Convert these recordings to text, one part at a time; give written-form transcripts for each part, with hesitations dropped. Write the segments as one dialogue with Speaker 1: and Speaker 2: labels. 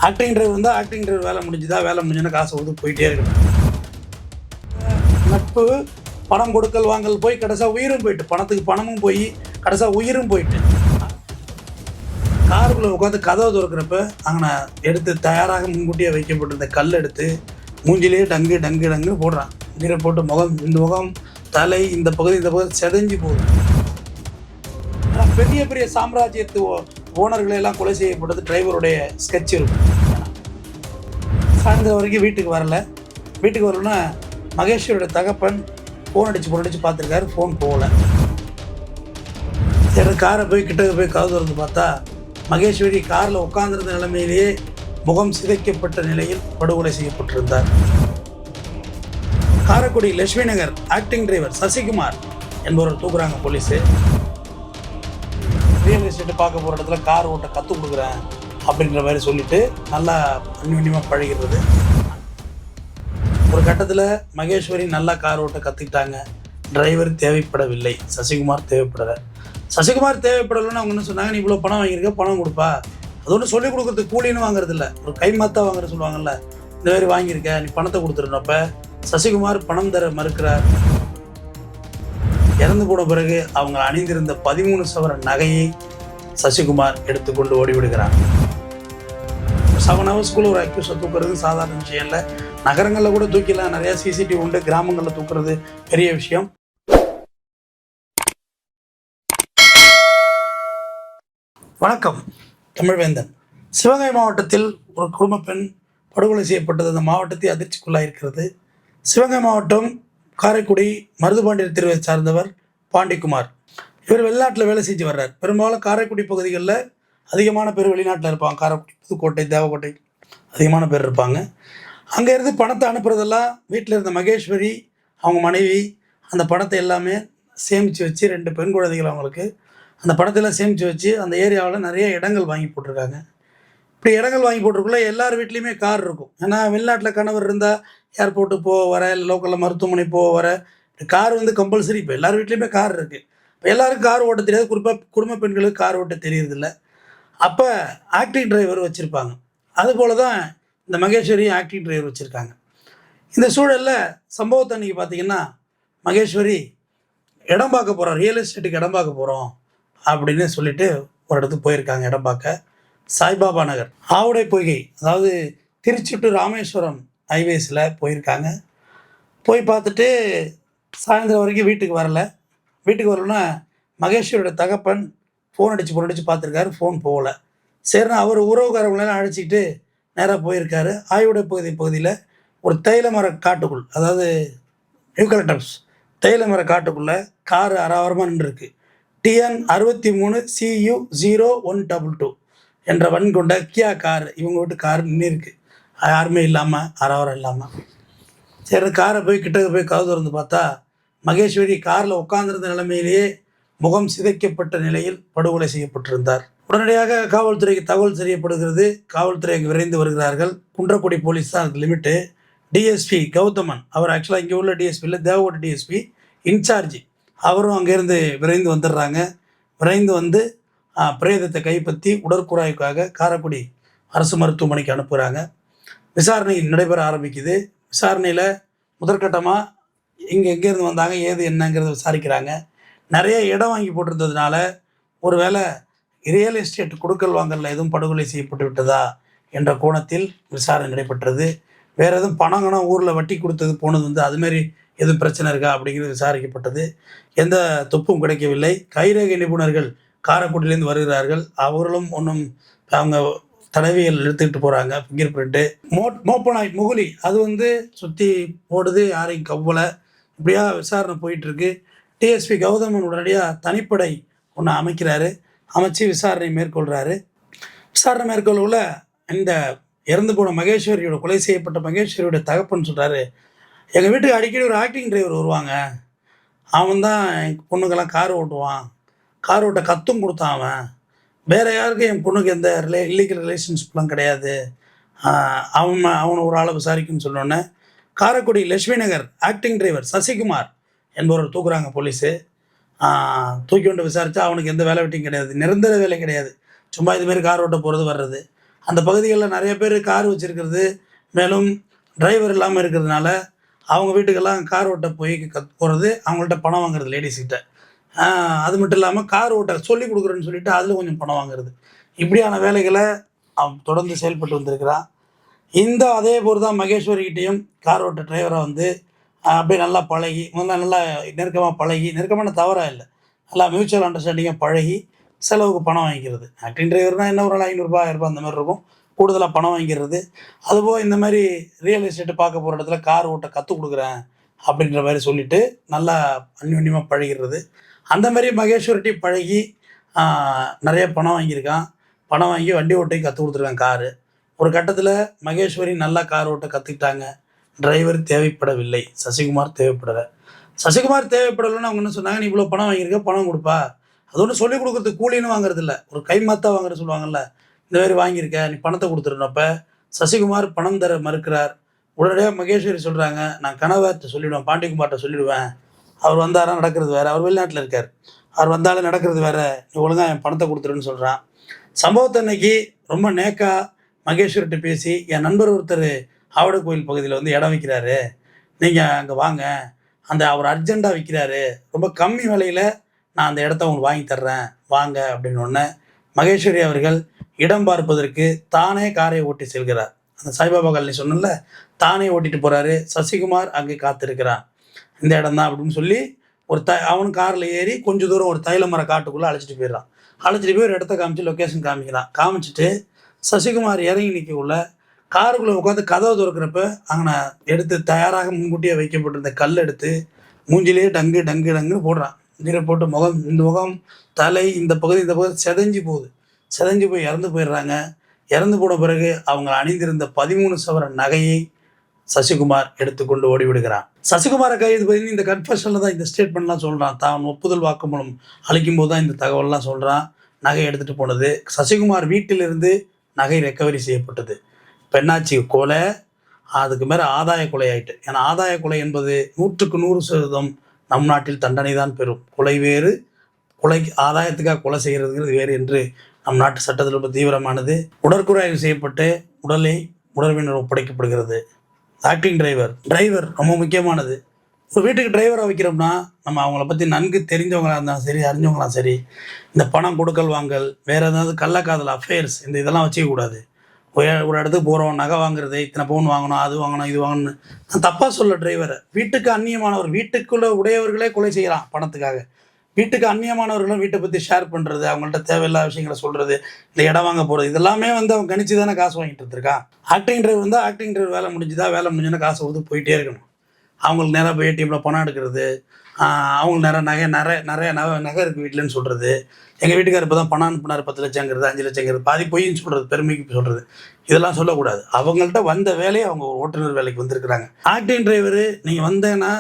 Speaker 1: Acting driver வந்தால் acting driver வேலை முடிஞ்சுதா, வேலை முடிஞ்சுன்னா காசை கொடுத்து போயிட்டே இருக்கணும். நட்பு பணம் கொடுக்கல் வாங்கல் போய் கடைசியாக உயிரும் போயிட்டு, பணத்துக்கு பணமும் போய் கடைசியாக உயிரும் போயிட்டு. காருக்குள்ளே உட்காந்து கதவை திறக்கிறப்ப அங்கே எடுத்து தயாராக முன்கூட்டியே வைக்கப்பட்டிருந்த கல் எடுத்து மூஞ்சிலேயே டங்கு டங்கு டங்குன்னு போடுறான். நீரை போட்டு இந்த முகம் தலை இந்த பகுதி செதஞ்சு போகுது. பெரிய பெரிய சாம்ராஜ்யத்து ஓனர்களை எல்லாம் கொலை செய்யப்பட்டது டிரைவருடைய ஸ்கெட்ச் இருக்கும். சாயந்தரம் வரைக்கும் வீட்டுக்கு வரலன்னா மகேஸ்வரியோட தகப்பன் ஃபோன் அடித்து பார்த்துருக்காரு, ஃபோன் போகலை. சரி காரை கிட்ட போய் கதவு திறந்து பார்த்தா மகேஸ்வரி காரில் உட்கார்ந்திருந்த நிலைமையிலேயே முகம் சிதைக்கப்பட்ட நிலையில் படுகொலை செய்யப்பட்டிருந்தார். காரைக்குடி லட்சுமி நகர் ஆக்டிங் டிரைவர் சசிகுமார் என்பவர் தூக்குறாங்க போலீஸு. ரியல் எஸ்டேட்டு பார்க்க போகிற இடத்துல கார் ஓட்ட கற்றுக் கொடுக்குறேன் அப்படின்ற மாதிரி சொல்லிவிட்டு நல்லா அந்யோன்யமாக பழகிறது. ஒரு கட்டத்தில் மகேஸ்வரி நல்லா கார் ஓட்ட கற்றுக்கிட்டாங்க. டிரைவர் தேவைப்படவில்லை, சசிகுமார் தேவைப்படலை. சசிகுமார் தேவைப்படலைன்னு அவங்க என்ன சொன்னாங்க, நீ இவ்வளோ பணம் வாங்கியிருக்க, பணம் கொடுப்பா. அது ஒன்று சொல்லிக் கொடுக்குறதுக்கு கூலின்னு வாங்குறதில்ல, ஒரு கைமாத்தா வாங்குற சொல்லுவாங்கல்ல, இந்த மாதிரி வாங்கியிருக்க, நீ பணத்தை கொடுத்துருந்தப்ப சசிகுமார் பணம் தர மறுக்கிறார். இறந்து போன பிறகு அவங்க அணிந்திருந்த 13 சவர நகையை சசிகுமார் எடுத்துக்கொண்டு ஓடிவிடுகிறார். 7 ஹவர்ஸ்க்குள்ள ஒரு அக்யூஸை தூக்குறது சாதாரண விஷயம் இல்லை. நகரங்களில் கூட தூக்கிடலாம், நிறையா சிசிடிவி உண்டு. கிராமங்களில் தூக்குறது பெரிய விஷயம். வணக்கம், தமிழ்வேந்தன். சிவகங்கை மாவட்டத்தில் ஒரு குடும்ப பெண் படுகொலை செய்யப்பட்டது அந்த மாவட்டத்தை அதிர்ச்சிக்குள்ளாயிருக்கிறது. சிவகங்கை மாவட்டம் காரைக்குடி மருதுபாண்டியர் தெருவை சார்ந்தவர் பாண்டிக்குமார். இவர் வெளிநாட்டில் வேலை செஞ்சு வர்றார். பெரும்பாலும் காரைக்குடி பகுதிகளில் அதிகமான பேர் வெளிநாட்டில் இருப்பாங்க. காரைக்குடி, புதுக்கோட்டை, தேவக்கோட்டை அதிகமான பேர் இருப்பாங்க. அங்கேருந்து பணத்தை அனுப்புறதெல்லாம் வீட்டில் இருந்த மகேஸ்வரி அவங்க மனைவி அந்த பணத்தை எல்லாமே சேமித்து வச்சு, 2 பெண் குழந்தைகள் அவங்களுக்கு, அந்த பணத்தெல்லாம் சேமித்து வச்சு அந்த ஏரியாவில் நிறைய இடங்கள் வாங்கி போட்டிருக்காங்க. இப்படி இடங்கள் வாங்கி போட்டிருக்குள்ள எல்லார் வீட்லேயுமே கார் இருக்கும். ஏன்னா வெளிநாட்டில் கணவர் இருந்தால் ஏர்போர்ட்டு போக வர, இல்லை லோக்கலில் மருத்துவமனை போக வர கார் கம்பல்சரி. இப்போ எல்லார் வீட்லேயுமே கார் இருக்குது. இப்போ எல்லாருக்கும் கார் ஓட்ட தெரியாது, குறிப்பாக குடும்ப பெண்களுக்கு கார் ஓட்ட தெரியறதில்ல. அப்போ ஆக்டிங் டிரைவர் வச்சுருப்பாங்க. அதுபோல் தான் இந்த மகேஸ்வரி ஆக்டிங் டிரைவர் வச்சுருக்காங்க. இந்த சூழலில் சம்பவத்தை அன்றைக்கி பார்த்திங்கன்னா மகேஸ்வரி இடம் பார்க்க போகிறோம், ரியல் எஸ்டேட்டுக்கு இடம் பார்க்க போகிறோம் அப்படின்னு சொல்லிட்டு ஒரு இடத்துக்கு போயிருக்காங்க. இடம் பார்க்க சாய்பாபா நகர் ஆவுடை பொய்கை, அதாவது திருச்சி டு ராமேஸ்வரம் ஹைவேஸில் போயிருக்காங்க. போய் பார்த்துட்டு சாயந்தரம் வரைக்கும் வீட்டுக்கு வரலன்னா மகேஸ்வரியோட தகப்பன் ஃபோன் அடித்து பார்த்துருக்காரு, ஃபோன் போகலை. சரினா அவர் உறவுக்காரங்களெல்லாம் அழைச்சிக்கிட்டு நேராக போயிருக்காரு. ஆயுடை பகுதியில் ஒரு தேயிலை மர காட்டுக்குள், அதாவது யூக்கலிப்டஸ் தேயிலை மர காட்டுக்குள்ளே காரு அராவரமாக நின்றுருக்கு. TN 63 CU 0122 என்ற வன் கொண்ட கியா கார், இவங்க வீட்டு கார் நின்றுருக்கு, யாருமே இல்லாமல், அராவரம் இல்லாமல். சரி காரை கிட்ட போய் கதவு திறந்து பார்த்தா மகேஸ்வரி காரில் உட்கார்ந்திருந்த நிலைமையிலேயே முகம் சிதைக்கப்பட்ட நிலையில் படுகொலை செய்யப்பட்டிருந்தார். உடனடியாக காவல்துறைக்கு தகவல் தெரியப்படுகிறது. காவல்துறை அங்கே விரைந்து வருகிறார்கள். குன்றக்குடி போலீஸ் தான் அதுக்கு லிமிட்டு. டிஎஸ்பி கௌதமன், அவர் ஆக்சுவலாக இங்கே உள்ள டிஎஸ்பி இல்லை, தேவகோட்டை டிஎஸ்பி இன்சார்ஜி, அவரும் அங்கேருந்து விரைந்து வந்துடுறாங்க. விரைந்து வந்து பிரேதத்தை கைப்பற்றி உடற்கூறாய்வுக்காக காரைக்குடி அரசு மருத்துவமனைக்கு அனுப்புகிறாங்க. விசாரணை நடைபெற ஆரம்பிக்குது. விசாரணையில் முதற்கட்டமாக எங்கேருந்து வந்தாங்க, ஏது என்னங்கிறத விசாரிக்கிறாங்க. நிறைய இடம் வாங்கி போட்டிருந்ததுனால ஒரு வேளை ரியல் எஸ்டேட் கொடுக்கல் வாங்கலில் எதுவும் படுகொலை செய்யப்பட்டு விட்டதா என்ற கோணத்தில் விசாரணை நடைபெற்றது. வேறு எதுவும் பணம் ஊரில் வட்டி கொடுத்தது போனது அதுமாரி எதுவும் பிரச்சனை இருக்கா அப்படிங்கிறது விசாரிக்கப்பட்டது. எந்த துப்பும் கிடைக்கவில்லை. கைரேகை நிபுணர்கள் காரைக்குடியிலேருந்து வருகிறார்கள். அவர்களும் ஒன்றும் அவங்க தடவியல் எடுத்துக்கிட்டு போகிறாங்க. ஃபிங்கர் பிரிண்ட்டு, மோப்பனாய் முகுலி அது சுற்றி போடுது, யாரையும் கவ்வலை. இப்படியா விசாரணை போயிட்டுருக்கு. டிஎஸ்பி கௌதமன் உடனடியாக தனிப்படை ஒன்று அமைக்கிறாரு. அமைச்சு விசாரணை மேற்கொள்கிறாரு. விசாரணை மேற்கொள்ள இந்த இறந்து போன மகேஸ்வரியோட, கொலை செய்யப்பட்ட மகேஸ்வரியோட தகப்பன் சொல்கிறாரு, எங்கள் வீட்டுக்கு அடிக்கடி ஒரு ஆக்டிங் டிரைவர் வருவாங்க, அவன் தான் என் பொண்ணுக்கெல்லாம் கார் ஓட்டுவான், கார் ஓட்ட கற்றும் கொடுத்தான். அவன் வேறு யாருக்கும் என் பொண்ணுக்கு எந்த இல்லீகல் ரிலேஷன்ஷிப்லாம் கிடையாது, அவனை ஒரு ஆளை விசாரிக்குன்னு சொன்னோன்னே காரைக்குடி லட்சுமி நகர் ஆக்டிங் டிரைவர் சசிகுமார் என்பவர் தூக்குறாங்க போலீஸு. தூக்கி கொண்டு விசாரித்தா அவனுக்கு எந்த வேலை வெட்டியும் கிடையாது, நிரந்தர வேலை கிடையாது, சும்மா இதுமாரி கார் ஓட்ட போகிறது வர்றது. அந்த பகுதிகளில் நிறைய பேர் கார் வச்சுருக்கிறது, மேலும் டிரைவர் இல்லாமல் இருக்கிறதுனால அவங்க வீட்டுக்கெல்லாம் கார் ஓட்ட போய் போகிறது, அவங்கள்ட்ட பணம் வாங்குறது லேடிஸ்கிட்ட. அது மட்டும் இல்லாமல் கார் ஓட்ட சொல்லிக் கொடுக்குறேன்னு சொல்லிட்டு அதில் கொஞ்சம் பணம் வாங்குறது. இப்படியான வேலைகளை அவன் தொடர்ந்து செயல்பட்டு வந்திருக்கிறான். இந்த அதே போல் தான் மகேஸ்வரிகிட்டேயும் கார் ஓட்ட டிரைவராக வந்து அப்படியே நல்லா பழகி, முதல்ல நல்லா நெருக்கமாக பழகி, நெருக்கமான தவறாக இல்லை, நல்லா மியூச்சுவல் அண்டர்ஸ்டாண்டிங்காக பழகி செலவுக்கு பணம் வாங்கிக்கிறது. ஆக்டிங் டிரைவர்னால் என்ன ஒரு 500 1000 அந்த மாதிரி இருக்கும். கூடுதலாக பணம் வாங்கிக்கிறது. அதுபோக இந்த மாதிரி ரியல் எஸ்டேட்டு பார்க்க போகிற இடத்துல கார் ஓட்ட கற்றுக் கொடுக்குறேன் அப்படின்ற மாதிரி சொல்லிவிட்டு நல்லா அந்யோன்யமாக பழகிறது. அந்த மாதிரி மகேஸ்வரிட்டி பழகி நிறைய பணம் வாங்கியிருக்கான். பணம் வாங்கி வண்டி ஓட்டையும் கற்றுக் கொடுத்துருக்கான் காரு. ஒரு கட்டத்தில் மகேஸ்வரி நல்லா கார் ஓட்ட கற்றுக்கிட்டாங்க. டிரைவர் தேவைப்படவில்லை, சசிகுமார் தேவைப்படலை. சசிகுமார் தேவைப்படலைன்னு அவங்க என்ன சொன்னாங்க, நீ இவ்வளோ பணம் வாங்கியிருக்க, பணம் கொடுப்பா. அது ஒன்றும் சொல்லிக் கொடுக்குறதுக்கு கூலின்னு வாங்குறது இல்லை, ஒரு கைமாத்தா வாங்குற சொல்லுவாங்கல்ல, இந்த மாதிரி வாங்கியிருக்க, நீ பணத்தை கொடுத்துருனப்ப சசிகுமார் பணம் தர மறுக்கிறார். உடனடியாக மகேஸ்வரி சொல்கிறாங்க, நான் கணவர்கிட்ட சொல்லிவிடுவேன், பாண்டிக்குமார்கிட்ட சொல்லிவிடுவேன், அவர் வந்தாரா நடக்கிறது வேறு, அவர் வெளிநாட்டில் இருக்கார், அவர் வந்தாலும் நடக்கிறது வேறு, நீ ஒழுங்காக என் பணத்தை கொடுத்துருன்னு சொல்கிறான். சம்பவத்தை அன்னைக்கு ரொம்ப நேக்கா மகேஸ்வர்கிட்ட பேசி, என் நண்பர் ஒருத்தர் ஆவட கோயில் பகுதியில் வந்து இடம் விற்கிறாரு, நீங்கள் அங்கே வாங்க, அந்த அவர் அர்ஜெண்ட்டாக விற்கிறாரு, ரொம்ப கம்மி விலையில் நான் அந்த இடத்த உங்களுக்கு வாங்கி தர்றேன் வாங்க அப்படின்னு ஒன்று மகேஸ்வரி அவர்கள் இடம் பார்ப்பதற்கு தானே காரை ஓட்டி செல்கிறார். அந்த சாய்பாபா காலனி சொன்னல, தானே ஓட்டிட்டு போகிறாரு. சசிகுமார் அங்கே காத்திருக்கிறான். இந்த இடம் தான் அப்படின்னு சொல்லி ஒரு அவன் காரில் ஏறி கொஞ்சம் தூரம் ஒரு தைல மர காட்டுக்குள்ளே அழைச்சிட்டு போயிடுறான். அழைச்சிட்டு போய் ஒரு இடத்த காமிச்சு லொக்கேஷன் காமிக்கிறான். காமிச்சிட்டு சசிகுமார் இறங்கி நிற்கக்குள்ள காருக்குள்ளே உட்காந்து கதவை திறக்கிறப்ப அங்கே எடுத்து தயாராக முன்கூட்டியே வைக்கப்பட்டிருந்த கல் எடுத்து மூஞ்சிலே டங்கு டங்கு டங்குன்னு போடுறான். நீரை போட்டு முகம், இந்த முகம், தலை, இந்த பகுதி செதஞ்சு போகுது. செதஞ்சு போய் இறந்து போயிடுறாங்க. இறந்து போன பிறகு அவங்க அணிந்திருந்த 13 சவரன் நகையை சசிகுமார் எடுத்துக்கொண்டு ஓடிவிடுகிறான். சசிகுமாரை கைது பண்ணி இந்த கன்ஃபெஷனில் தான் இந்த ஸ்டேட்மெண்ட்லாம் சொல்கிறான். தான் ஒப்புதல் வாக்குமூலம் அளிக்கும் போது தான் இந்த தகவல்லாம் சொல்கிறான். நகை எடுத்துகிட்டு போனது சசிகுமார் வீட்டிலிருந்து நகை ரெக்கவரி செய்யப்பட்டது. பெண்ணாச்சி கொலை, அதுக்கு மேலே ஆதாய கொலை ஆயிட்டு. ஏன்னா ஆதாய கொலை என்பது 100க்கு 100% நம் நாட்டில் தண்டனை தான் பெறும். கொலை வேறு, கொலை ஆதாயத்துக்காக கொலை செய்கிறதுங்கிறது வேறு என்று நம் நாட்டு சட்டத்தில் ரொம்ப தீவிரமானது. உடற்கூறாய்வு செய்யப்பட்டு உடலை உடற்பினர் ஒப்படைக்கப்படுகிறது. ஆக்டிங் டிரைவர் ரொம்ப முக்கியமானது. ஒரு வீட்டுக்கு டிரைவராக வைக்கிறோம்னா நம்ம அவங்கள பற்றி நன்கு தெரிஞ்சவங்களாக இருந்தாலும் சரி, அறிஞ்சவங்களாம் சரி, இந்த பணம் கொடுக்கல் வாங்கல், வேறு ஏதாவது கள்ளக்காதல் அஃபேர்ஸ், இதெல்லாம் வச்சுக்கக்கூடாது. ஒரு இடத்துக்கு போகிறோம், நகை வாங்குறது, இத்தனை பவுன் வாங்கணும், அது வாங்கணும், இது வாங்கணும். நான் தப்பாக சொல்ல டிரைவரை. வீட்டுக்கு அந்நியமானவர், வீட்டுக்குள்ளே உடையவர்களே கொலை செய்யலாம் பணத்துக்காக. வீட்டுக்கு அந்நியமானவர்களும் வீட்டை பற்றி ஷேர் பண்ணுறது, அவங்கள்ட்ட தேவையில்லாத விஷயங்களை சொல்கிறது, இந்த இடம் வாங்க போகிறது, இதெல்லாமே வந்து அவன் கணிச்சு தானே காசு வாங்கிட்டு இருந்திருக்கான். ஆக்டிங் டிரைவர் இருந்தால் ஆக்டிங் டிரைவர் வேலை முடிஞ்சுதா, வேலை முடிஞ்சுன்னா காசை கொடுத்து போயிட்டே இருக்கணும். அவங்களுக்கு நேராக போய் ஏடிஎம்மில் பணம் எடுக்கிறது, அவங்களுக்கு நிறைய நகை இருக்குது வீட்டிலன்னு சொல்கிறது, எங்கள் வீட்டுக்கார் இப்போ தான் பணம் அனுப்புனார் 10 லட்சங்கிறது, 5 லட்சங்கிறது, பாதி பொய்ன்னு சொல்கிறது, பெருமைக்கு சொல்கிறது, இதெல்லாம் சொல்லக்கூடாது. அவங்கள்ட்ட வந்த வேலையை அவங்க ஓட்டுநர் வேலைக்கு வந்திருக்கிறாங்க. ஆக்டிங் டிரைவரு நீங்கள் வந்தேன்னா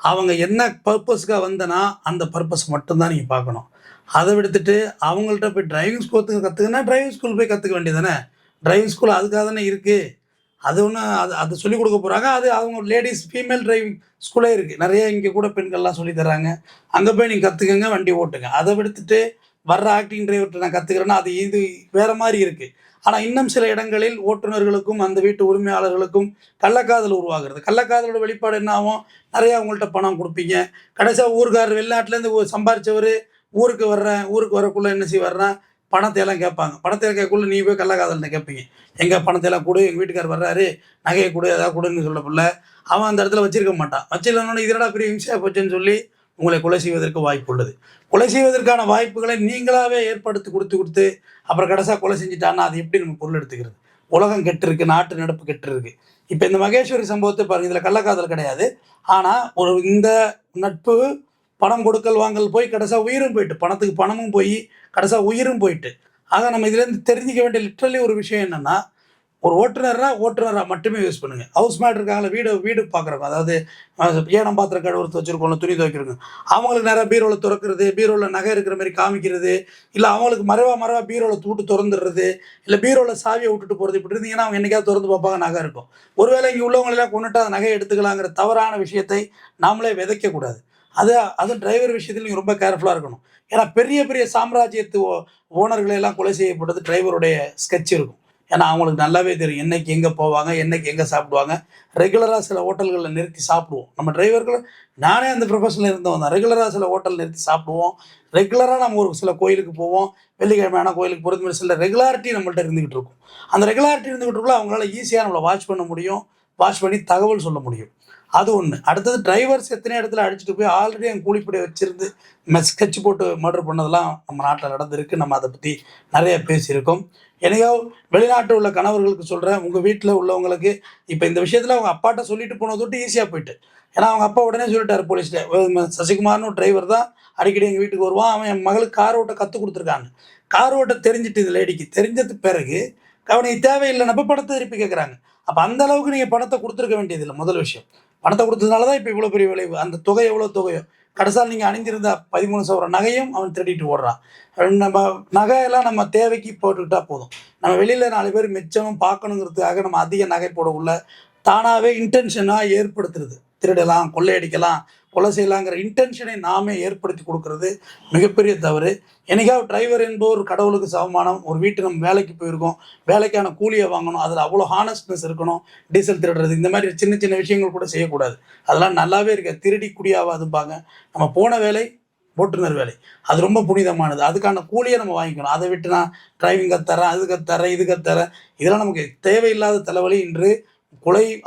Speaker 1: அவங்க என்ன பர்பஸ்க்காக வந்தனா அந்த பர்பஸ் மட்டும்தான் நீங்கள் பார்க்கணும். அதை விடுத்துட்டு அவங்கள்ட்ட போய் டிரைவிங் ஸ்கூல் கற்றுக்குன்னா டிரைவிங் ஸ்கூல் போய் கற்றுக்க வேண்டியது தானே. டிரைவிங் ஸ்கூல் அதுக்காக தானே இருக்குது. அது ஒன்றும் அது சொல்லிக் கொடுக்க போகிறாங்க. அது அவங்க லேடிஸ் ஃபீமேல் டிரைவிங் ஸ்கூலே இருக்குது நிறைய. இங்கே கூட பெண்கள்லாம் சொல்லி தராங்க. அங்கே போய் நீங்கள் கற்றுக்கங்க, வண்டி ஓட்டுங்க. அதை விடுத்துட்டு வர்ற ஆக்டிங் டிரைவர்கிட்ட நான் கற்றுக்கிறேன்னா அது இது வேறு மாதிரி இருக்குது. ஆனால் இன்னும் சில இடங்களில் ஓட்டுநர்களுக்கும் அந்த வீட்டு உரிமையாளர்களுக்கும் கள்ளக்காதல் உருவாகிறது. கள்ளக்காதலோட வெளிப்பாடு என்ன ஆகும், நிறையா அவங்கள்ட்ட பணம் கொடுப்பீங்க. கடைசியாக ஊருக்காரர் வெளிநாட்டிலேருந்து சம்பாரித்தவர் ஊருக்கு வரக்குள்ளே என்ன செய்வார்னா பணத்தையெல்லாம் கேட்பாங்க. பணத்தையெல்லாம் கேட்கக்குள்ள நீ போய் கள்ளக்காதல்னு கேட்பீங்க. எங்கள் பணத்தையெல்லாம் கொடு, எங்கள் வீட்டுக்கார் வர்றாரு, நகையை கொடு, எதாவது கொடுன்னு சொல்லக்குள்ள அவன் அந்த இடத்துல வச்சிருக்க மாட்டான். வச்சிடலன்னு இதனடா பெரிய இம்சையாக போச்சுன்னு சொல்லி உங்களை கொலை செய்வதற்கு வாய்ப்பு உள்ளது. கொலை செய்வதற்கான வாய்ப்புகளை நீங்களாகவே ஏற்படுத்தி கொடுத்து அப்புறம் கடைசியாக கொலை செஞ்சுட்டான்னா அது எப்படி நம்ம பொருள் எடுத்துக்கிறது? உலகம் கெட்டிருக்கு, நாட்டு நடப்பு கெட்டிருக்கு. இப்போ இந்த மகேஸ்வரி சம்பவத்தை பாருங்கள், இதில் கள்ளக்காதல் கிடையாது. ஆனால் இந்த நட்பு பணம் கொடுக்கல் வாங்கல் போய் கடைசியாக உயிரும் போயிட்டு, பணத்துக்கு பணமும் போய் கடைசியாக உயிரும் போயிட்டு. ஆக நம்ம இதுலேருந்து தெரிஞ்சிக்க வேண்டிய லிட்ரலி ஒரு விஷயம் என்னென்னா, ஒரு ஓட்டுநராக மட்டுமே யூஸ் பண்ணுங்கள். ஹவுஸ் மேட் இருக்காங்களே, வீடு பார்க்குறவங்க, அதாவது ஏனம் பாத்திரம் கழுவுறது வச்சுருக்கோம், துணி துவைக்கிறவங்க, அவங்களுக்கு நிறையா பீரோவில் திறக்கிறது, பீரோவில் நகை இருக்கிற மாதிரி காமிக்கிறது, இல்லை அவங்களுக்கு மறைவா பீரோவில் தூட்டு திறந்துடுறது, இல்லை பீரோவில் சாவியை விட்டுட்டு போகிறது, இப்படி இருந்தீங்கன்னா அவங்க என்றைக்காவது திறந்து பார்ப்பாங்க, நகை இருக்கும். ஒருவேளை இங்கே உள்ளவங்களெல்லாம் கொண்டுட்டு அந்த நகையை எடுத்துக்கலாங்கிற தவறான விஷயத்தை நாமளே விதைக்கக்கூடாது. அதுவும் டிரைவர் விஷயத்தில் நீங்கள் ரொம்ப கேர்ஃபுல்லாக இருக்கணும். ஏன்னா பெரிய பெரிய சாம்ராஜ்யத்து ஓனர்களெல்லாம் கொலை செய்யப்பட்டது டிரைவருடைய ஸ்கெட்ச் இருக்கும். ஏன்னா அவங்களுக்கு நல்லாவே தெரியும் என்னைக்கு எங்கே போவாங்க, என்னைக்கு எங்கே சாப்பிடுவாங்க. ரெகுலராக சில ஹோட்டல்களில் நிறுத்தி சாப்பிடுவோம். நம்ம டிரைவர்கள், நானே அந்த ப்ரொஃபஷனில் இருந்தவன் தான். ரெகுலராக சில ஹோட்டல் நிறுத்தி சாப்பிடுவோம். ரெகுலராக நம்ம ஒரு சில கோயிலுக்கு போவோம். வெள்ளிக்கிழமை ஆனால் கோயிலுக்கு போகிறது மாதிரி சில ரெகுலாரிட்டி நம்மள்ட்ட இருந்துகிட்டு இருக்கும். அந்த ரெகுலாரிட்டி இருந்துகிட்டு இருக்குள்ள அவங்களால ஈஸியாக நம்மளை வாட்ச் பண்ண முடியும், வாட்ச் பண்ணி தகவல் சொல்ல முடியும். அது ஒன்று. அடுத்தது டிரைவர்ஸ் எத்தனை இடத்துல அடிச்சுட்டு போய் ஆல்ரெடி என் கூலிப்படை வச்சிருந்து ஸ்கெட்ச் போட்டு மர்டர் பண்ணதெல்லாம் நம்ம நாட்டில் நடந்திருக்கு. நம்ம அதை பற்றி நிறைய பேசியிருக்கோம். என்னையோ வெளிநாட்டு உள்ள கணவர்களுக்கு சொல்கிறேன், உங்கள் வீட்டில் உள்ளவங்களுக்கு இப்போ இந்த விஷயத்தில் அவங்க அப்பாட்ட சொல்லிட்டு போனது விட்டு ஈஸியாக போயிட்டு. ஏன்னா அவங்க அப்பா உடனே சொல்லிட்டார் போலீஸ்கிட்ட, சசிகுமார்னு ஒரு டிரைவர் தான் அடிக்கடி எங்கள் வீட்டுக்கு வருவான், அவன் என் மகளுக்கு கார் ஓட்ட கற்றுக் கொடுத்துருக்காங்க. கார் ஓட்ட தெரிஞ்சிட்டு இந்த லேடிக்கு தெரிஞ்சது பிறகு அவனுக்கு தேவையில்லைன்னப்ப பணத்தை திருப்பி கேட்குறாங்க. அப்போ அந்த அளவுக்கு நீங்கள் பணத்தை கொடுத்துருக்க வேண்டியதில்லை. முதல் விஷயம், பணத்தை கொடுத்ததுனால தான் இப்போ இவ்வளோ பெரிய விளைவு. அந்த தொகை எவ்வளோ தொகையோ, கடைசியில் நீங்கள் அணிந்திருந்த 13 சவர நகையும் அவன் திருடிட்டு ஓடுறான். நம்ம நகையெல்லாம் நம்ம தேவைக்கு போட்டுக்கிட்டா போதும். நம்ம வெளியில் 4 பேர் மிச்சமும் பார்க்கணுங்கிறதுக்காக நம்ம அதிக நகை போட உள்ள தானாகவே இன்டென்ஷனாக ஏற்படுத்துறது. திருடலாம், கொள்ளையடிக்கலாம், கொலை செய்யலாங்கிற இன்டென்ஷனை நாமே ஏற்படுத்தி கொடுக்கறது மிகப்பெரிய தவறு. என்னைக்காவது டிரைவர் என்பவர் கடவுளுக்கு சமமானம். ஒரு வீட்டு நம்ம வேலைக்கு போயிருக்கோம், வேலைக்கான கூலியை வாங்கணும், அதில் அவ்வளோ ஹானஸ்ட்னஸ் இருக்கணும். டீசல் திருடுறது இந்த மாதிரி சின்ன சின்ன விஷயங்கள் கூட செய்யக்கூடாது. அதெல்லாம் நல்லாவே இருக்க. திருடி குடியாவாதும்பாங்க. நம்ம போன வேலை ஓட்டுநர் வேலை, அது ரொம்ப புனிதமானது. அதுக்கான கூலியை நம்ம வாங்கிக்கணும். அதை விட்டு நான் டிரைவிங் கற்றுறேன், அது கற்றுறேன், இது கற்றுறேன், இதெல்லாம் நமக்கு தேவையில்லாத தலைவலி. இன்று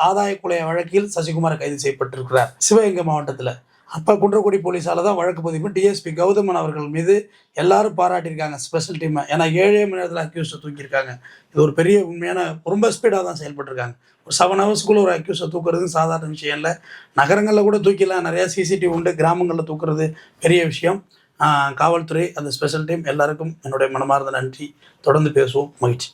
Speaker 1: ஆதாய கொலை வழக்கில் சசிகுமார் கைது செய்யப்பட்டிருக்கிறார் சிவகங்கை மாவட்டத்தில். அப்போ குன்றக்குடி போலீஸால் தான் வழக்கு பதிவு. டிஎஸ்பி கௌதமன் அவர்கள் மீது எல்லாரும் பாராட்டியிருக்காங்க ஸ்பெஷல் டீமை. ஏன்னா 7 மணி நேரத்தில் அக்யூஸை தூக்கியிருக்காங்க. இது ஒரு பெரிய உண்மையான ரொம்ப ஸ்பீடாக தான் செயல்பட்டுருக்காங்க. ஒரு 7 ஹவர்ஸ்க்குள்ளே ஒரு அக்யூஸை தூக்குறது சாதாரண விஷயம் இல்லை. நகரங்களில் கூட தூக்கிடலாம், நிறையா சிசிடிவி உண்டு. கிராமங்களில் தூக்குறது பெரிய விஷயம். காவல்துறை, அந்த ஸ்பெஷல் டீம் எல்லாருக்கும் என்னுடைய மனமார்ந்த நன்றி. தொடர்ந்து பேசுவோம். மகிழ்ச்சி.